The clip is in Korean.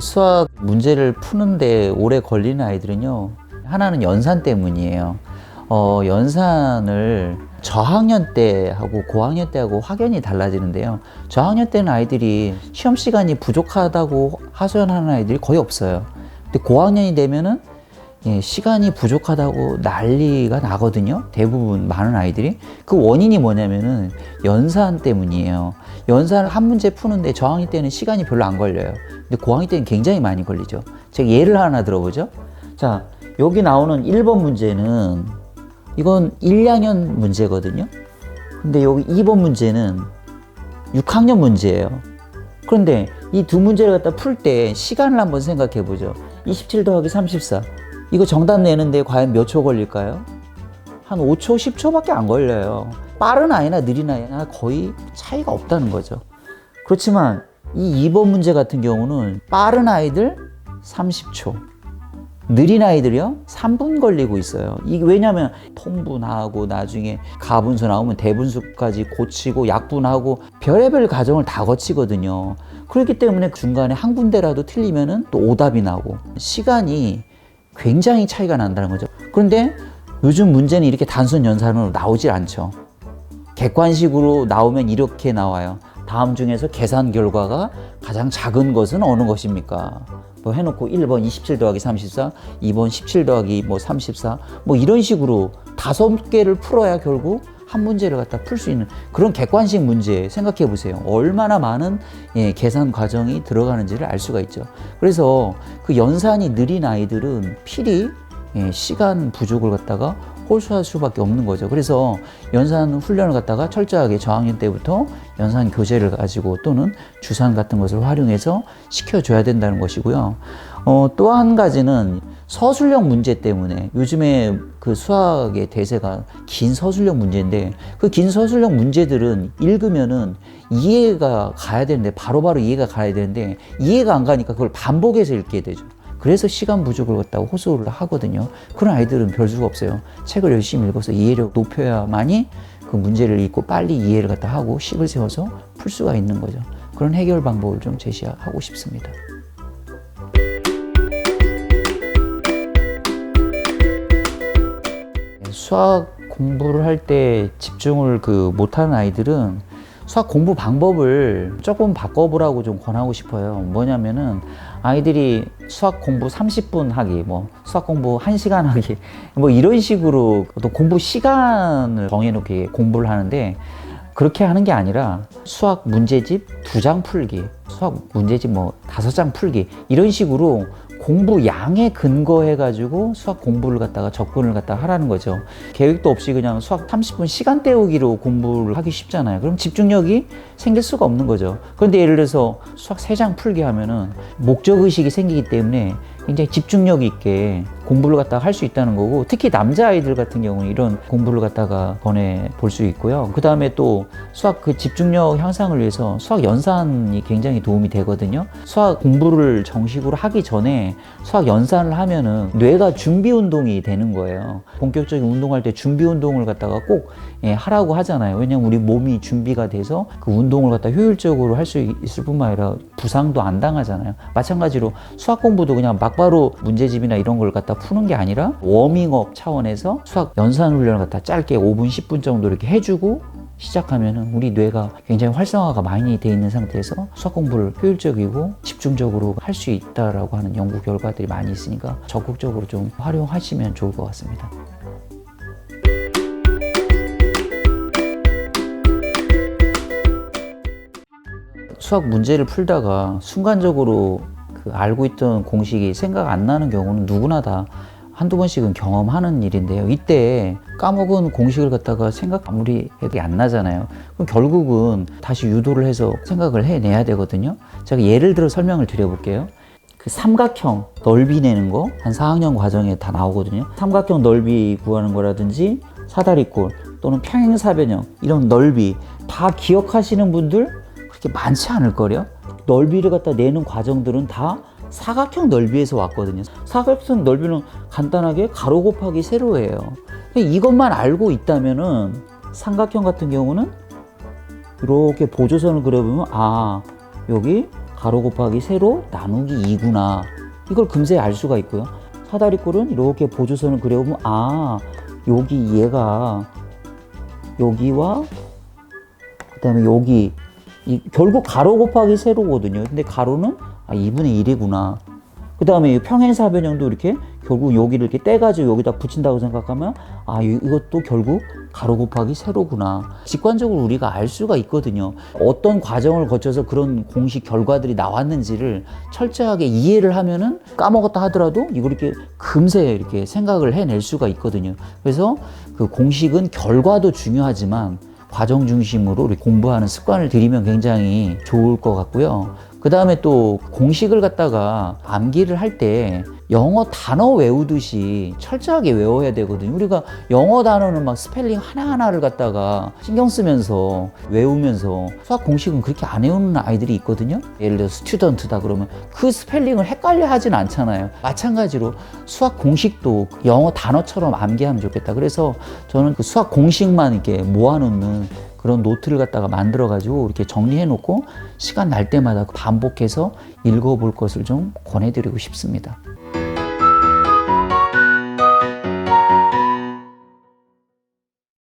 수학 문제를 푸는데 오래 걸리는 아이들은요, 하나는 연산 때문이에요. 연산을 저학년 때하고 고학년 때하고 확연히 달라지는데요. 저학년 때는 아이들이 시험 시간이 부족하다고 하소연하는 아이들이 거의 없어요. 근데 고학년이 되면은 시간이 부족하다고 난리가 나거든요. 대부분 많은 아이들이. 그 원인이 뭐냐면은 연산 때문이에요. 연산을 한 문제 푸는데 저학년 때는 시간이 별로 안 걸려요. 근데 고학년 때는 굉장히 많이 걸리죠. 제가 예를 하나 들어보죠. 자, 여기 나오는 1번 문제는 이건 1, 2학년 문제거든요. 근데 여기 2번 문제는 6학년 문제예요. 그런데 이 두 문제를 갖다 풀 때 시간을 한번 생각해 보죠. 27 더하기 34. 이거 정답 내는데 과연 몇 초 걸릴까요? 한 5초, 10초밖에 안 걸려요. 빠른 아이나 느린 아이나 거의 차이가 없다는 거죠. 그렇지만 이 2번 문제 같은 경우는 빠른 아이들 30초, 느린 아이들이요 3분 걸리고 있어요. 이게 왜냐면 통분하고 나중에 가분수 나오면 대분수까지 고치고 약분하고 별의별 과정을 다 거치거든요. 그렇기 때문에 중간에 한 군데라도 틀리면은 또 오답이 나고 시간이 굉장히 차이가 난다는 거죠. 그런데 요즘 문제는 이렇게 단순 연산으로 나오질 않죠. 객관식으로 나오면 이렇게 나와요. 다음 중에서 계산 결과가 가장 작은 것은 어느 것입니까? 뭐 해놓고 1번 27 더하기 34, 2번 17 더하기 34, 이런 식으로 5개를 풀어야 결국 한 문제를 갖다 풀 수 있는 그런 객관식 문제 생각해 보세요. 얼마나 많은 계산 과정이 들어가는지를 알 수가 있죠. 그래서 그 연산이 느린 아이들은 필히 시간 부족을 갖다가 홀수할 수밖에 없는 거죠. 그래서 연산 훈련을 갖다가 철저하게 저학년 때부터 연산 교재를 가지고 또는 주산 같은 것을 활용해서 시켜줘야 된다는 것이고요. 또 한 가지는 서술형 문제 때문에 요즘에 그 수학의 대세가 긴 서술형 문제인데 그 긴 서술형 문제들은 읽으면은 이해가 가야 되는데 바로바로 이해가 가야 되는데 이해가 안 가니까 그걸 반복해서 읽게 되죠. 그래서 시간 부족을 갖다가 호소를 하거든요. 그런 아이들은 별 수가 없어요. 책을 열심히 읽어서 이해력 높여야만이 그 문제를 읽고 빨리 이해를 갖다 하고 식을 세워서 풀 수가 있는 거죠. 그런 해결 방법을 좀 제시하고 싶습니다. 수학 공부를 할 때 집중을 못하는 아이들은 수학 공부 방법을 조금 바꿔보라고 좀 권하고 싶어요. 뭐냐면은 아이들이 수학 공부 30분 하기, 수학 공부 1시간 하기, 이런 식으로 또 공부 시간을 정해놓게 공부를 하는데 그렇게 하는 게 아니라 수학 문제집 2장 풀기, 수학 문제집 5장 풀기 이런 식으로 공부 양에 근거해가지고 수학 공부를 갖다가 접근을 갖다가 하라는 거죠. 계획도 없이 그냥 수학 30분 시간 때우기로 공부를 하기 쉽잖아요. 그럼 집중력이 생길 수가 없는 거죠. 그런데 예를 들어서 수학 3장 풀기 하면은 목적의식이 생기기 때문에 굉장히 집중력 있게 공부를 갖다가 할 수 있다는 거고 특히 남자아이들 같은 경우는 이런 공부를 갖다가 권해 볼 수 있고요. 그 다음에 또 수학 집중력 향상을 위해서 수학 연산이 굉장히 도움이 되거든요. 수학 공부를 정식으로 하기 전에 수학 연산을 하면은 뇌가 준비 운동이 되는 거예요. 본격적인 운동할 때 준비 운동을 갖다가 꼭 하라고 하잖아요. 왜냐면 우리 몸이 준비가 돼서 그 운동을 갖다 효율적으로 할 수 있을 뿐만 아니라 부상도 안 당하잖아요. 마찬가지로 수학 공부도 그냥 막바로 문제집이나 이런 걸 갖다 푸는 게 아니라 워밍업 차원에서 수학 연산 훈련을 갖다 짧게 5분, 10분 정도 이렇게 해주고 시작하면은 우리 뇌가 굉장히 활성화가 많이 돼 있는 상태에서 수학 공부를 효율적이고 집중적으로 할 수 있다라고 하는 연구 결과들이 많이 있으니까 적극적으로 좀 활용하시면 좋을 것 같습니다. 수학 문제를 풀다가 순간적으로 알고 있던 공식이 생각 안 나는 경우는 누구나 다 한두 번씩은 경험하는 일인데요. 이때 까먹은 공식을 갖다가 생각 아무리 해도 안 나잖아요. 그럼 결국은 다시 유도를 해서 생각을 해내야 되거든요. 제가 예를 들어 설명을 드려볼게요. 그 삼각형 넓이 내는 거 한 4학년 과정에 다 나오거든요. 삼각형 넓이 구하는 거라든지 사다리꼴 또는 평행사변형 이런 넓이 다 기억하시는 분들 그렇게 많지 않을걸요? 넓이를 갖다 내는 과정들은 다 사각형 넓이에서 왔거든요. 사각형 넓이는 간단하게 가로 곱하기 세로예요. 이것만 알고 있다면은 삼각형 같은 경우는 이렇게 보조선을 그려보면 여기 가로 곱하기 세로 나누기 2구나. 이걸 금세 알 수가 있고요. 사다리꼴은 이렇게 보조선을 그려보면 아, 여기 얘가 여기와 그다음에 여기 결국 가로 곱하기 세로거든요. 근데 가로는 2분의 1이구나. 그 다음에 평행사변형도 이렇게 결국 여기를 이렇게 떼가지고 여기다 붙인다고 생각하면 이것도 결국 가로 곱하기 세로구나. 직관적으로 우리가 알 수가 있거든요. 어떤 과정을 거쳐서 그런 공식 결과들이 나왔는지를 철저하게 이해를 하면은 까먹었다 하더라도 이걸 이렇게 금세 이렇게 생각을 해낼 수가 있거든요. 그래서 그 공식은 결과도 중요하지만 과정 중심으로 공부하는 습관을 들이면 굉장히 좋을 것 같고요. 그 다음에 또 공식을 갖다가 암기를 할 때 영어 단어 외우듯이 철저하게 외워야 되거든요. 우리가 영어 단어는 막 스펠링 하나하나를 갖다가 신경 쓰면서 외우면서 수학 공식은 그렇게 안 외우는 아이들이 있거든요. 예를 들어 스튜던트다 그러면 그 스펠링을 헷갈려 하진 않잖아요. 마찬가지로 수학 공식도 영어 단어처럼 암기하면 좋겠다. 그래서 저는 그 수학 공식만 이렇게 모아놓는 그런 노트를 갖다가 만들어가지고 이렇게 정리해 놓고 시간 날 때마다 반복해서 읽어볼 것을 좀 권해드리고 싶습니다.